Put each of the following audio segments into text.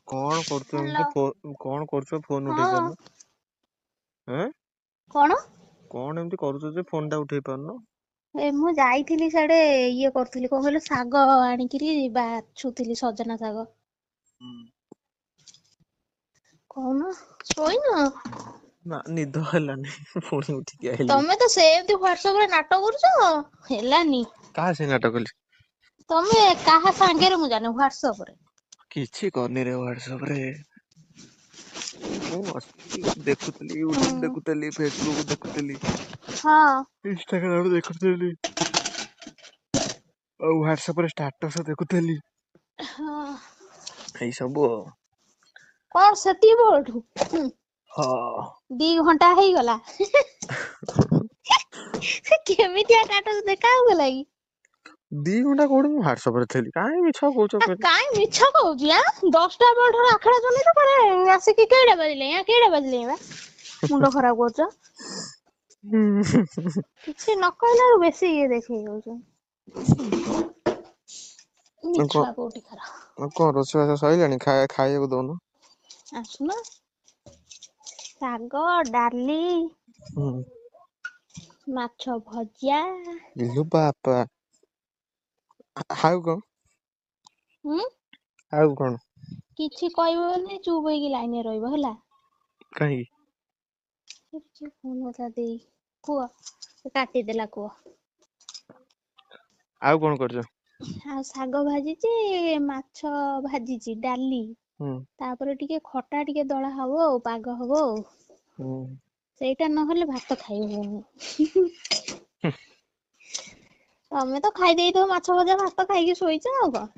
କଣ କରୁଛ ହ୍ୟାଲୋ। ଏମିତି କଣ କରୁଛ ଫୋନ ଉଠେଇ ହଁ। ପାରୁନ? ଏଁ କଣ? କଣ ଏମିତି କରୁଛ ଯେ ଫୋନ ଟା ଉଠେଇ ପାରୁନ? ମୁଁ ଯାଇଥିଲି ସିଆଡେ ଇଏ କରୁଥିଲି କଣ କହିଲ ଶାଗ ଆଣିକିରି ବାଛୁଥିଲି ସଜନା ଶାଗ। ହୁଁ। କହୁନ ଶୋଇନ? ନା ନିଦ ହେଲାନି ପୁଣି ଉଠିକି ଆଇଲି। ତମେ ତ ସେମିତି ହ୍ୱାଟସଆପ ରେ ନାଟ କରୁଛ ହେଲାନି। କାହା ସାଙ୍ଗେ ନାଟ କଲି? ତମେ କାହା ସାଙ୍ଗରେ ମୁଁ ଜାଣିନି ହ୍ୱାଟସଆପ ରେ। କିଛି କରିନି ରେ ହ୍ୱାଟସଆପ ରେ। ମୁଁ ବସିକି ଦେଖୁଥିଲି ୟୁଟ୍ୟୁବ ହୁଁ। ଦେଖୁଥିଲି ଫେସବୁକ୍ ଦେଖୁଥିଲି। ହଁ। ଇନଷ୍ଟାଗ୍ରାମ ଦେଖୁଥିଲି। ଆଉ ହ୍ୱାଟସଆପ ରେ ଷ୍ଟାଟସ ଦେଖୁଥିଲି। ହଁ। ଏଇ ସବୁ ଆଉ। କଣ ସେତିକି ବେଳଠୁ? ହଁ। 2 ଘଣ୍ଟା ହେଇଗଲା। ସେ କେମିତିଆ ଷ୍ଟାଟସ ଦେଖା ହଉଥିଲା କି? 2 ଘଣ୍ଟା କୋଉଠି ମୁଁ ହ୍ୱାଟସଆପ ରେ ଥିଲି କାହିଁ ମିଛ କହୁଛ କହିଲ? କାଇଁ ମିଛ କହୁଛି ଆଁ 10ଟା ବେଳଠାରୁ ଆଖଡା ଚଲେଇଛ ଫେରେ ଆସିକି କେଇଟା ବାଜିଲେଇଁ ବା ମୁଣ୍ଡ ଖରାପ କରୁଛ। କିଛି ନ କହିଲା ବେଳକୁ ବେଶୀ ଇଏ ଦେଖେଇ ଦଉଛ। ମିଛୁଆ କୋଉଠିକାର। ଆଉ କଣ ରୋଷେଇବାସ ସଇଲାଣି ଖାଇବାକୁ ଦଉନ? ଆସୁନ ଶାଗ ଡାଲି ହୁଁ। ମାଛ ଭଜା। ଇଲୋ ବାପା ଆଉ କଣ? ହୁଁ। ଆଉ କଣ? କିଛି କହିବନି ଚୁପ ହେଇକି ଲାଇନରେ ରହିବ ହେଲା। କାହିଁକି? ଦେଇ କୁହ ସେ କାଟିଦେଲା କୁହ। ଆଉ କଣ କରୁଛ? ଆଉ ଶାଗ ଭାଜିଛି ମାଛ ଭାଜିଛି ଡାଲି ହୁଁ। ତାପରେ ଟିକେ ଖଟା ଟିକେ ଦଳା ହବ ଆଉ ପାଗ ହବ ଆଉ। ହୁଁ। ସେଇଟା ନହେଲେ ଭାତ ଖାଇ ହଉନି। ତମେ ତ ଖାଇ ଦେଇଥିବ ମାଛ ଭଜା ଭାତ ଖାଇକି ଶୋଇଛ ଆଉ କଣ।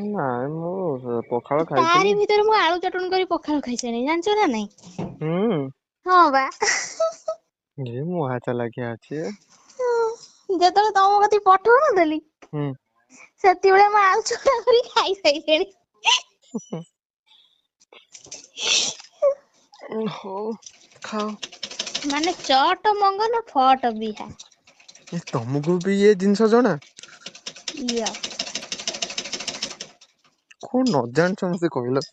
ନାଇଁ ମୁଁ ପଖାଳ ତାରି ଖାଇଥିଲି। ଭିତରେ ମୁଁ ଆଳୁ ଚଟଣି କରି ପଖାଳ ଖାଇସାରିଲିଣି ଜାଣିଛ ନା ନାଇଁ? ହୁଁ। ହଁ ବା। ଏ ମହା ଚାଲାକିଆ ଅଛି। ଯେତେବେଳେ ତମ କତିକି ପଠଉନଥିଲି ହୁଁ। ସେତେବେଳେ ମୁଁ ଆଳୁ ଚକଟା କରି ଖାଇସାଇଲିଣି। ହଉ ଖାଅ। ମାନେ ଚଟ ମଙ୍ଗନ ଫଟ ବିହା। ତମକୁ ବି ଇଏ ଜିନିଷ ଜଣା? ଇୟ କଣ ନ ଜାଣିଛ ମତେ କହିଲ?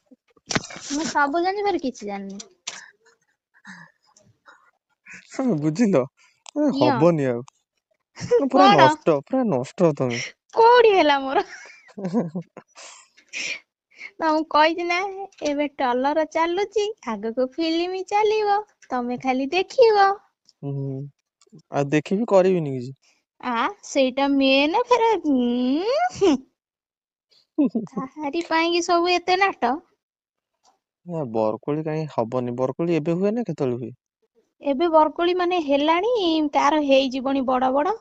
ମୁଁ ସବୁ ଜାଣିଛି ଫେରେ କିଛି ଜାଣିନି। ହଁ ବୁଝିଲ ଇୟ ହବନି ଆଉ ପୁରା କଣ ନଷ୍ଟ ତମେ। କୋଉଠି ହେଲା ମୋର? ତମକୁ କହିଛି ନା ଏବେ ଟଲର ଚାଲୁଛି ଆଗକୁ ଫିଲ୍ମ ଚାଲିବ। ତମେ ଖାଲି ଦେଖିବ। ହୁଁ ଆଉ ଦେଖିବି କରିବିନି କିଛି। ସେଇଟା ମେନେ ଫେରେ ତାହାରି ପାଇଁ କି ସବୁ ଏତେ ନାଟ। ବରକୋଳି କାହିଁ ହବନି ବରକୋଳି ଏବେ ହୁଏ ନା କେତେବେଳେ ହୁଏ? ଏବେ ବରକୋଳି ମାନେ ହେଲାଣି ତାର ହେଇଯିବଣି ବଡ ବଡ।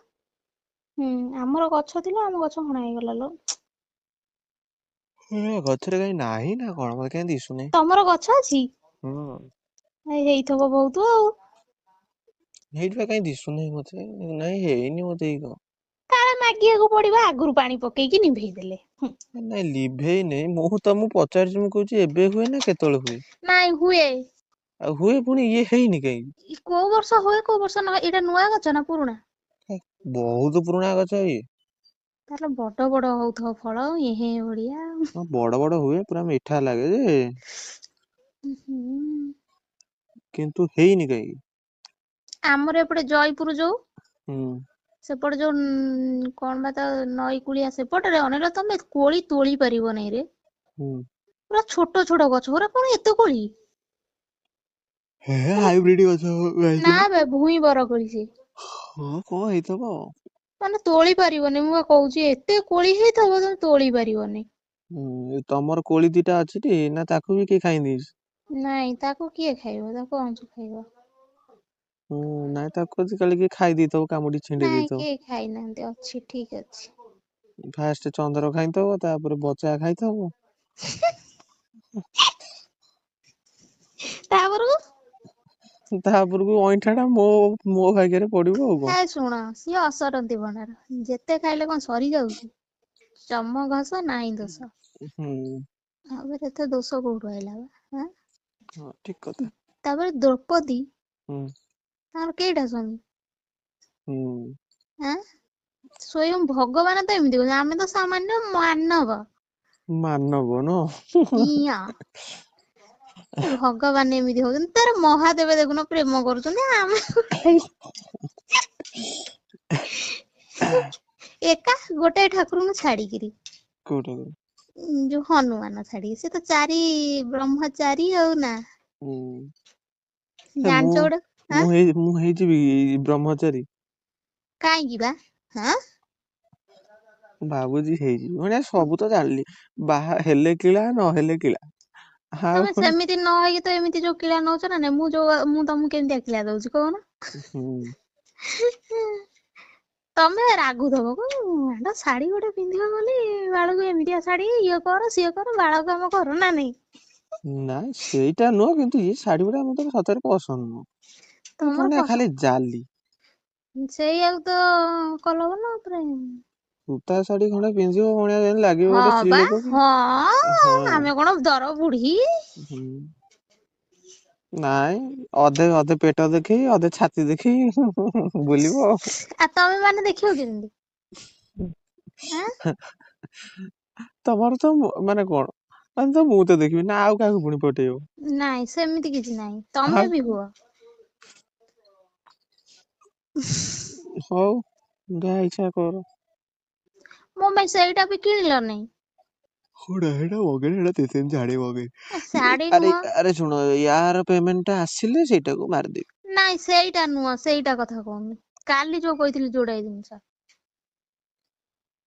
ହୁଁ ଆମର ଗଛ ଥିଲା ଆମ ଗଛ ହଣା ହେଇଗଲା ଲୋ। ଗଛରେ କାହିଁ ନାହିଁ ନା କଣ ମତେ କାହିଁ ଦିଶୁନାହିଁ। ତମର ଗଛ ଅଛି ହୁଁ ହେଇଥିବ ବହୁତ ଆଉ। ହେଇଥିବା କାଇଁ ଦିଶୁନେଇ ମତେ ନାଇଁ ହେଇନି ବୋଧେ କି କଣ। କାଳେ ମାଗିବାକୁ ପଡିବ ଆଗରୁ ପାଣି ପକେଇକି ନିଭେଇ ଦେଲେ। ନାଇଁ ଲିଭେଇ ନେଇ ମୁଁ ତମକୁ ପଚାରିଛି ମୁଁ କହୁଛି ଏବେ ହୁଏ ନା କେତେବେଳେ ହୁଏ? ନାଇଁ ହୁଏ। ଆଉ ହୁଏ ପୁଣି ଇଏ ହେଇନି କାହିଁକି? କୋଉ ବର୍ଷ ହୁଏ କୋଉ ବର୍ଷ ନ ଏଇଟା ନୂଆ ଗଛ ନା ପୁରୁଣା? ବହୁତ ପୁରୁଣା ଗଛ ଇଏ। ତାହେଲେ ବଡ ବଡ ହଉଥିବ ଫଳ ଏହେ ଭଳିଆ। ହଁ ବଡ ବଡ ହୁଏ ପୁରା ମିଠା ଲାଗେ ଯେ ହୁଁ। କିନ୍ତୁ ହେଇନି କାହିଁକି? ଆମର ଏପଟେ ଜୟପୁର ଯୋଉ ହୁଁ। ସେପଟେ ଯୋଉ କଣ ବା ତା ନଈ କୂଳିଆ ସେପଟରେ ଅନେଇଲ ତମେ କୋଳି ତୋଳି ପାରିବ ନାଇଁ ରେ। ହୁଁ। ପୁରା ଛୋଟ ଛୋଟ ଗଛ ଗୁରା କଣ ଏତେ କୋଳି? ହେ ହାଇବ୍ରିଡ ଗଛ ନା ହେଇଥିବ। ବେ ଭୁଇଁ ବର କୋଳି ସେ। ହଁ କଣ ହେଇଥିବ ଆଉ। ମାନେ ତୋଳି ପାରିବନି ମୁଁ ବା କହୁଛି ଏତେ କୋଳି ହେଇଥିବ ତମେ ତୋଳି ପାରିବନି। ହୁଁ ତମର କୋଳି ଦିଟା ଅଛି ଟି ନା ତାକୁ ବି କିଏ ଖାଇ ଦେଇଛି? ନାଇଁ ତାକୁ କିଏ ଖାଇବ ତାକୁ ଅଂଶୁ ଖାଇବ। ହୁଁ ନାଇଁ ତାକୁ କାଳେ କିଏ ଖାଇ ଦେଇଥିବ କାମୁଡି ଛିଣ୍ଡେଇ ନାଇଁ ଦେଇଥିବ। କେହି ଖାଇନାହାନ୍ତି ଅଛି ଠିକ ଅଛି। ଫାଷ୍ଟ ଚନ୍ଦ୍ର ଖାଇଥବ ତାପରେ ବଚା ଖାଇଥବ। ତାପରକୁ ତାପରକୁ ଅଇଁଠା ଟା ମୋ ଭାଗ୍ୟରେ ପଡିବ ଆଉ କଣ। ଶୁଣ ସିଏ ଅସରନ୍ତି ଭଣ୍ଡାର ଯେତେ ଖାଇଲେ କଣ ସରିଯାଉଛି। ଚମ ଘାସ ନାହିଁ ଦୋଷ। ହୁଁ। ଆଉ ଫେରେ ଏତେ ଦୋଷ କୋଉଠୁ ଆଇଲା ବା ଆଁ। ହଁ ଠିକ କଥା। ତାପରେ ଦ୍ରୌପଦୀ ହୁଁ ତାଙ୍କର କେଇଟା ସ୍ୱାମୀ? ହୁଁ। ଆଁ ସ୍ଵୟଂ ଭଗବାନ ତ ଏମିତି କହୁଛନ୍ତି ଆମେ ତ ସାମାନ୍ୟ ମାନବ। ମାନବ ନ ଇଆ ଏ ଭଗବାନ ଏମିତି ହଉଛନ୍ତି। ତାର ମହାଦେବ ଦେଖୁନ ପ୍ରେମ କରୁଛନ୍ତି ଆମେ ଏକା ଗୋଟେ ଠାକୁରଙ୍କୁ ଛାଡିକିରି କୋଉଟା ଯୋଉ ହନୁମାନ ଛାଡିକି ସେ ତ ଚାରି ବ୍ରହ୍ମଚାରୀ ଆଉ ନା ହୁଁ ମୁଁ ଜାଣିଛ ଗୋଟେ ଆଁ ମୁଁ ହେଇଯିବି ବ୍ରହ୍ମଚାରୀ। କାହିଁକି ବା ହଁ ଭାବୁଛି ହେଇଯିବି ମାନେ ସବୁ ତ ଜାଣିଲି ବାହା ହେଲେ କିଳା ନହେଲେ କିଳା ଆଉ ତମେ ସେମିତି ନ ହେଇକି ତ ଏମିତି ଯୋଉ କିଳା ନଉଛ ନା ନାଇଁ ମୁଁ ତମକୁ କେମିତିଆ କିଳା ଦଉଛି କହୁନ। ହୁଁ ତମେ ରାଗୁଥବ କଣ ଶାଢୀ ଗୋଟେ ପିନ୍ଧିବ ବୋଲି ବାଳକୁ ଏମିତିଆ ଶାଢୀ ଇଏ କର ସିଏ କର ବାଳ କାମ କର ନା ନାଇଁ। ନାଇଁ ସେଇଟା ନୁହଁ କିନ୍ତୁ ଇଏ ଶାଢୀ ଗୁଡା ମତେ ସତରେ ପସନ୍ଦ ନୁହଁ ତମର ପୁଣି ଖାଲି ପସନ୍ଦ ଜାଲି ସେଇଆକୁ ତ କଲବ ନା ପୁରା ସୂତା ଶାଢୀ ଖଣ୍ଡେ ପିନ୍ଧିବ ଭଳିଆ ଯେମିତି ଲାଗିବ ହଁ ଗୋଟେ ସ୍ତ୍ରୀ ବା ଲୋକ କି ହଁ ହଁ ଆମେ କଣ ଦର ବୁଢୀ ହୁଁ ନାଇଁ ଅଧେ ଅଧେ ପେଟ ଦେଖେଇ ଅଧେ ଛାତି ଦେଖେଇ ବୁଲିବ ଆଉ ଆଉ ତମେ ମାନେ ଦେଖିବ କେମିତି ଆଁ ତମର ତ ମାନେ କଣ ମାନେ ତ ମୁଁ ତ ଦେଖିବି ନା ଆଉ କାହାକୁ ପୁଣି ପଟେଇବ। ନାଇଁ ସେମିତି କିଛି ନାଇଁ ଆଉ ତମେ ବି ହୁଅ। ହଉ ଯାହା ଇଚ୍ଛା କର। ମୋ ପାଇଁ ସେଇଟା ବି କିଣିଲ ନାଇଁ। କୋଉଟା ହେଇଟା ମଗେଇନି ହେଇଟା 3-3 ଶାଢୀ ମଗେଇନି ଶାଢୀ ଆରେ ନୁହଁ ଆରେ ଶୁଣ ୟାର ପେମେଣ୍ଟ ଟା ଆସିଲେ ସେଇଟାକୁ ମାରିଦେବି। ନାଇଁ ସେଇଟା ନୁହଁ ସେଇଟା କଥା କହୁନି କାଲି ଯୋଉ କହିଥିଲି ଯୋଡାଏ ଜିନିଷ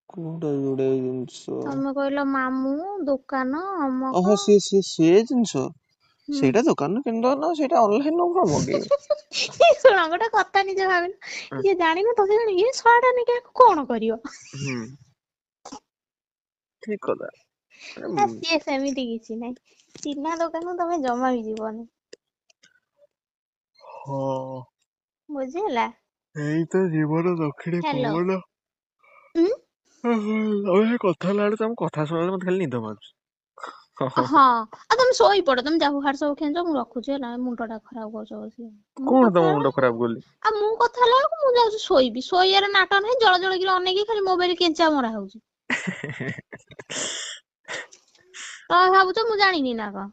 କୋଉଟା ଯୋଡାଏ ଜିନିଷ ତମେ କହିଲ ମାମୁଁ ଦୋକାନ ଓହୋ ଅମକ ସେ ଜିନିଷ ହୁଁ ସେଇଟା ଦୋକାନରୁ କିଣିଦଉନ ସେଇଟା ଅନଲାଇନରୁ କଣ ମଗେଇବ। ଶୁଣ ଗୋଟେ କଥା ନିଜେ ଭାବିଲ ଇଏ ଜାଣିନ ତ ସେ ଇଏ ଶଳାଟା ନେଇକି ଆକୁ କଣ କରିବ। ହୁଁ ଠିକ କଥା। ଆ ସିଏ ସେମିତି କିଛି ନାହିଁ ଚିହ୍ନା ଦୋକାନକୁ ତମେ ଜମା ବି ଯିବନି। ହଁ ବୁଝିହେଲା। ଏଇ ତ ଜୀବନ ଦକ୍ଷିଣୀ ହ୍ୟାଲୋ ପବନ। ଉଁ ତମେ କଥା ହେଲା ବେଳେ ତମ କଥା ଶୁଣିଲେ ମତେ ଖାଲି ନିଦ ମାଡୁଛି। ହଁ ଆଉ ତମେ ଶୋଇପଡ ତମେ ଯାହା ସାଡେ ଖେଞ୍ଚ ମୁଁ ରଖୁଛି ହେଲା ମୁଣ୍ଡ ଟା ଖରାପ କରୁଛ ବସିକି। ମୁଁ କଣ ତମ କଥା ମୁଣ୍ଡ ହେଲା ଖରାପ କଲି ଆଉ ମୁଁ କଥା ହେଲା ବେଳକୁ ମୁଁ ଯାଉଛି ଶୋଇବି ଶୋଇବାର ନାଟ ନାହିଁ ଜଳ ଜଳକିରି ଅନେଇକି ଖାଲି ମୋବାଇଲ କେଞ୍ଚା ମରା ହଉଛି। ତମେ ଭାବୁଛ ମୁଁ ଜାଣିନି ନା କଣ।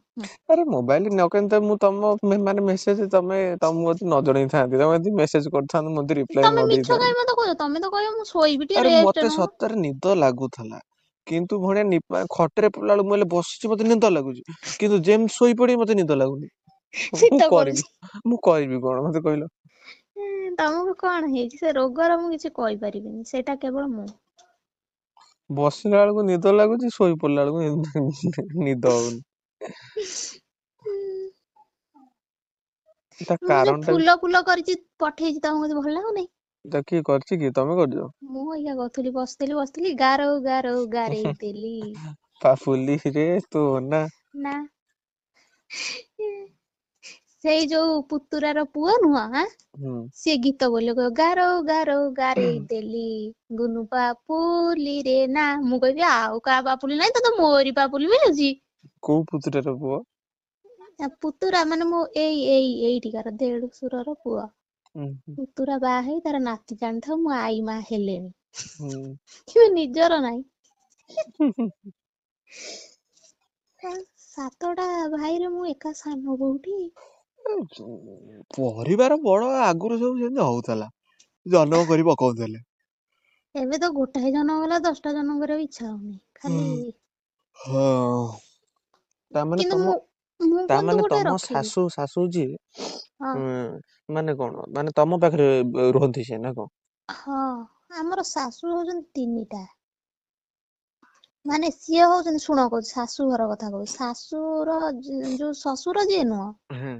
ଆରେ ମୋବାଇଲ ନ କେନ୍ତ ମୁଁ ତମ ମାନେ ମେସେଜ ତମେ ତମକୁ ନ ଜଣେଇଥାନ୍ତି ତମେ ଯଦି ମେସେଜ କରିଥାନ୍ତ ମତେ ରିପ୍ଲାଏ ତମେ ନ ମିଛ କାଇଁ ଦେଇଥାନ୍ତ। ମତେ କହୁଛ ତମେ ତ କହିବ ମୁଁ ଶୋଇବି ଟିକେ ଆରେ ରେଷ୍ଟ ମତେ ନଉନ। ସତରେ ନିଦ ଲାଗୁଥିଲା କିନ୍ତୁ ଭଣିଆ ଖଟରେ ପଡିଲା ବେଳକୁ ମୁଁ ହେଲେ ବସିଛି ମତେ ନିଦ ଲାଗୁଛି କିନ୍ତୁ ଯେମିତି ଶୋଇପଡିବି ମତେ ନିଦ ଲାଗୁନି ମୁଁ ଶୀତ କରୁଛି। କରିବି କଣ ମତେ କହିଲ। ତମକୁ କଣ ହେଇଛି ସେ ରୋଗର ମୁଁ କିଛି କହିପାରିବିନି ସେଇଟା କେବଳ ମୁଁ। ବସିଲା ବେଳକୁ ନିଦ ଲାଗୁଛି ଶୋଇ ପଡିଲା ବେଳକୁ ନିଦ ହଉନି। ତା ମୁଁ ଯୋଉ କାରଣ ଟା ଫୁଲ ଫୁଲ କରିଛି ପଠେଇଛି ତମକୁ କତିକି ଭଲ ଲାଗୁନି। ତା କିଏ କରିଛି କି ତମେ କରିଛ? ମୁଁ ଅଇକା କରୁଥିଲି ବସିଥିଲି ଗାରଉ ଗାରଉ ଗାରେଇ ଦେଲି। ପାପୁଲିରେ ତୋ ନା ନା ସେଇ ଯୋଉ ପୁତୁରାର ପୁଅ ନୁହଁ ଆଁ ହୁଁ ସିଏ ଗୀତ ବୋଲିବ କହିବ ଗାରଉ ଗାରଉ ଗାରେଇ ଦେଲି ଗୁନୁ ପାପୁଲିରେ ନା ମୁଁ କହିବି ଆଉ କାହା ପାପୁଲି ନାହିଁ ତତେ ମୋରି ପାପୁଲି ମିଳୁଛି। କୋଉ ପୁତୁରାର ପୁଅ? ପୁତୁରା ମାନେ ମୋ ଏଇଠିକାର ଦେଢଶୁରର ପୁଅ। ହୁଁ ହୁଁ ପୁତୁରା ବାହା ହେଇ ତାର ନାତି ଜାଣିଥାଉ ମୁଁ ଆଈ ମା ହେଲେଣି। ହୁଁ କିନ୍ତୁ ନିଜର ନାହିଁ। ହୁଁ ହୁଁ ସାତଟା ଭାଇରେ ମୁଁ ଏକା ସାନ ବୋହୁଟି। ପରିବାର ବଡ ଆଗରୁ ସବୁ ସେମିତି ହଉଥିଲା ଜନ୍ମ କରି ପକଉଥିଲେ। ଏବେ ତ ଗୋଟାଏ ଜନ୍ମ ହେଲା 10ଟା ଜନ୍ମ କରିବାକୁ ଇଚ୍ଛା ହଉନି ଖାଲି ହଁ ତାମାନେ କିନ୍ତୁ ତମ ମୁଁ କିନ୍ତୁ ତାମାନେ ଗୋଟେ ତମ ରଖିବି ଶାଶୁ ଯିଏ ହଁ ମାନେ କଣ ମାନେ ତମ ପାଖରେ ରୁହନ୍ତି ସେ ନା କଣ? ହଁ ଆମର ଶାଶୁ ହଉଛନ୍ତି 3ଟା। ମାନେ ସିଏ ହଉଛନ୍ତି ଶୁଣ କହୁଛି ଶାଶୁ ଘର କଥା କହୁଛି ଶାଶୁର ଯୋଉ ଶ୍ୱଶୁର ଯିଏ ନୁହଁ ହଁ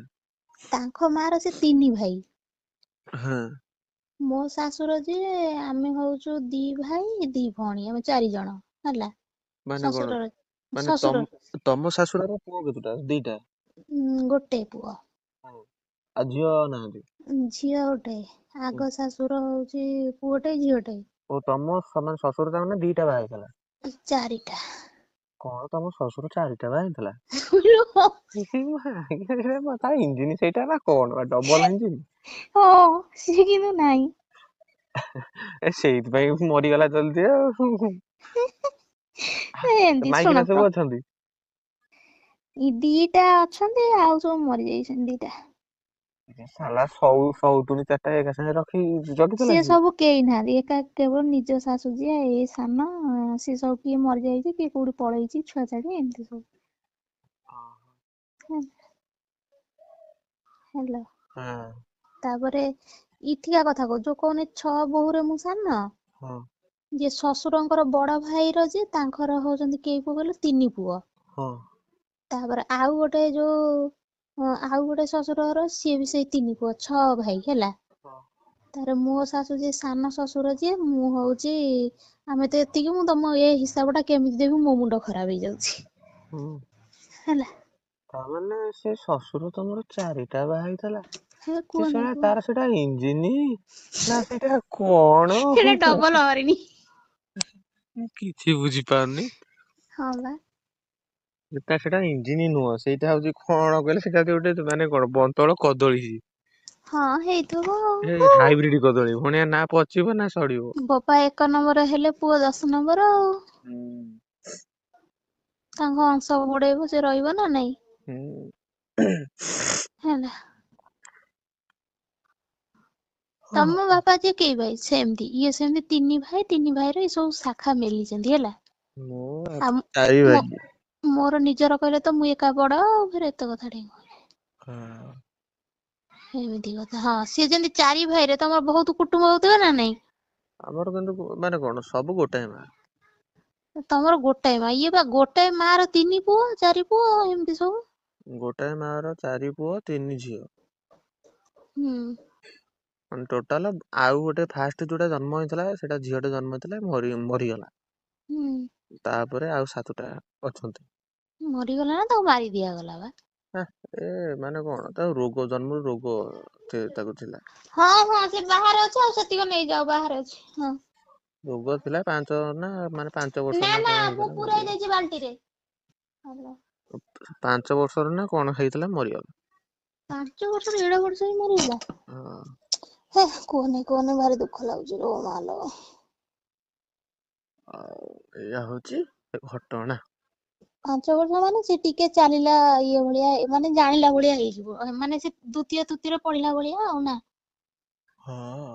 ତାଙ୍କ ମା ର ସେ 3 ଭାଇ। ହଁ ମୋ ଶାଶୁର ଯିଏ ଆମେ ହଉଛୁ 2 ଭାଇ 2 ଭଉଣୀ ଆମେ 4 ଜଣ ହେଲା। ମାନେ କଣ ଶ୍ୱଶୁରର ମାନେ ଶ୍ୱଶୁରର ତମ ଶାଶୁରର ପୁଅ କେତୁଟା 2ଟା? ଗୋଟେ ପୁଅ। ଆଉ ଝିଅ ନାହାନ୍ତି? ଝିଅ ଗୋଟେ ଆଗ ଶାଶୁର ହଉଛି ପୁଅଟେ ଝିଅଟେ। ଓ ତମ ମାନେ ଶ୍ୱଶୁର ତା ମାନେ 2ଟା ବାହା ହେଇଥିଲା? 4ଟା। କଣ ତମ ଶ୍ୱଶୁର 4ଟା ବାହା ହେଇଥିଲା? ହଁ ତା ଇଞ୍ଜିନ ସେଇଟା ନା କଣ ବା ଡବଲ ଇଞ୍ଜିନ? ହଁ ସିଏ କିନ୍ତୁ ନାହିଁ। ସେଇଥିପାଇଁ ମରିଗଲା ଜଲଦି ଆଉ। ଏମିତି ମାଇକିନା ଶୁଣ ସବୁ ଅଛନ୍ତି? ଦିଟା ଅଛନ୍ତି ଆଉ ସବୁ ମରିଯାଇଛନ୍ତି ଦିଟା। ସାଲା ସଉତୁଣୀ 4ଟା ଏକା ସାଙ୍ଗେ ରଖି ଜଗିଥିଲା ସିଏ କି? ସବୁ କେହି ନାହାନ୍ତି, ଏକା କେବଳ ନିଜ ଶାଶୁ ଯିଏ ଏଇ ସାନ, ସିଏ ସବୁ କିଏ ମରିଯାଇଛି କିଏ କୋଉଠି ପଳେଇଛି ଛୁଆ ଛାଡି ଏମିତି ସବୁ। ହେଲା ହଁ ତାପରେ ଇଠିକା କଥା କହୁଛୁ, ଯୋଉ କହୁନି 6 ବୋହୂରେ ମୁଁ ସାନ, ହଁ ଯିଏ ଶ୍ୱଶୁରଙ୍କର ବଡ ଭାଇର ଯିଏ ତାଙ୍କର ହଉଛନ୍ତି କେଇ ପୁଅ କହିଲ 3 ପୁଅ। ହଁ ତାପରେ ଆଉ ଗୋଟେ ଯୋଉ ଆଉ ଗୋଟେ ଶ୍ୱଶୁର ଘର ସିଏ ବି ସେଇ 3 ପୁଅ, 6 ଭାଇ ହେଲା। ତାପରେ ମୋ ଶାଶୁ ଯିଏ ସାନ ଶ୍ୱଶୁର ଯିଏ, ମୁଁ ହଉଛି ଆମେ ତ ଏତିକି, ମୁଁ ତମ ଏ ହିସାବ ଟା କେମିତି ଦେବି ମୋ ମୁଣ୍ଡ ଖରାପ ହେଇଯାଉଛି ହୁଁ। ହେଲା। ତାମାନେ ସେ ଶ୍ୱଶୁର ତମର 4ଟା ବାହା ହେଇଥିଲା? ହେ ସେ କୁହନି ଶଳା କୁହନି ତାର ସେଟା ଇଞ୍ଜିନି ନା ସେଇଟା କଣ? ସେଇଟା ଡବଲ ହରିଣି। ମୁଁ କିଛି ବୁଝିପାରୁନି। ହଁ ବା। ସେଟା ଇଞ୍ଜିନ ନୁହଁ, ସେଇଟା ହଉଛି କଣ କହିଲେ, ସେଇଟା ଗୋଟେ ମାନେ କଣ ବନ୍ତଳ କଦଳୀ। ହଁ ହେଇଥିବ ଏ ହାଇବ୍ରିଡ କଦଳୀ ଭଣିଆ ନା ପଚିବ ନା ସଡିବ। ବୋପା 1 ନମ୍ବର ହେଲେ ପୁଅ 10 ନମ୍ବର ଆଉ। ହୁଁ। ତାଙ୍କ ବଂଶ ବଢେଇବ, ସେ ରହିବ ନା ନାଇଁ। ହୁଁ। ହେଲା। ତମ ବାପା ଯିଏ କେଇ ଭାଇ ସେମିତି, ଇଏ ସେମିତି 3 ଭାଇ, 3 ଭାଇରେ ଏ ସବୁ ଶାଖା ମେଲିଛନ୍ତି ହେଲା। ମୁଁ ଆଉ 4 ମୋ ଭାଇ। ମୋର ନିଜର କହିଲେ ତ ମୁଁ ଏକା ବଡ ଆଉ, ଫେରେ ଏତେ କଥା ଟିକେ କହିଲେ। ହଁ। ଏମିତି କଥା, ହଁ ସିଏ ଯେମିତି 4 ଭାଇରେ ତମର ବହୁତ କୁଟୁମ୍ବ ହଉଥିବେ ନା ନାଇଁ। ଆମର କିନ୍ତୁ ମାନେ କଣ ସବୁ ଗୋଟାଏ ମା। ତମର ଗୋଟାଏ ମା, ଇଏ ବା ଗୋଟାଏ ମା ର 3 ପୁଅ 4 ପୁଅ ଏମିତି ସବୁ। ଗୋଟାଏ ମା ର 4 ପୁଅ 3 ଝିଅ। ହୁଁ। ମାନେ ଟୋଟାଲ ଆଉ ଗୋଟେ ଫାଷ୍ଟ ଯୋଉଟା ଜନ୍ମ ହେଇଥିଲା, ସେଇଟା ଝିଅଟେ ଜନ୍ମ ହେଇଥିଲା ମରିଗଲା। ହୁଁ। ତାପରେ ଆଉ 7ଟା ଅଛନ୍ତି। ମରିଗଲା ନା ତାକୁ ମାରି ଦିଆଗଲା ବା। ଏ ମାନେ କଣ ତାକୁ ରୋଗ ଜନ୍ମରୁ ରୋଗ ତାକୁ ଥିଲା। ହଁ ହଁ ସେ ବାହାରେ ଅଛି, ଆଉ ସେତିକ ନେଇଯାଉ ବାହାରେ ଅଛି ହଁ। ରୋଗ ଥିଲା 5 ନା ମାନେ 5 ବର୍ଷ ନା କଣ ମୁଁ ହେଇଥିଲା ପୁରେଇ ମରିଗଲା। ଦେଇଛି ବାଲ୍ଟିରେ। ହାଲୋ। 5 ବର୍ଷର ନା କଣ ହେଇଥିଲା ମରିଗଲା। 5 ବର୍ଷର ଏଡେ ବଡ ସାଇ ମରିଗଲା। ହଁ। ହେ କୁହନି କୁହନି ଭାରି ଦୁଃଖ ଲାଗୁଛି ଲୋ ମାଲୋ। ଆଉ ଏଇଆ ହଉଛି ଘଟଣା। 5 ବର୍ଷ ମାନେ ସେ ଟିକେ ଚାଲିଲା ଇଏ ଭଳିଆ, ମାନେ ଜାଣିଲା ଭଳିଆ ହେଇଯିବ, ମାନେ ସେ ଦ୍ଵିତୀୟ ତୃତୀୟରେ ପଢିଲା ଭଳିଆ ଆଉ ନା। ହଁ।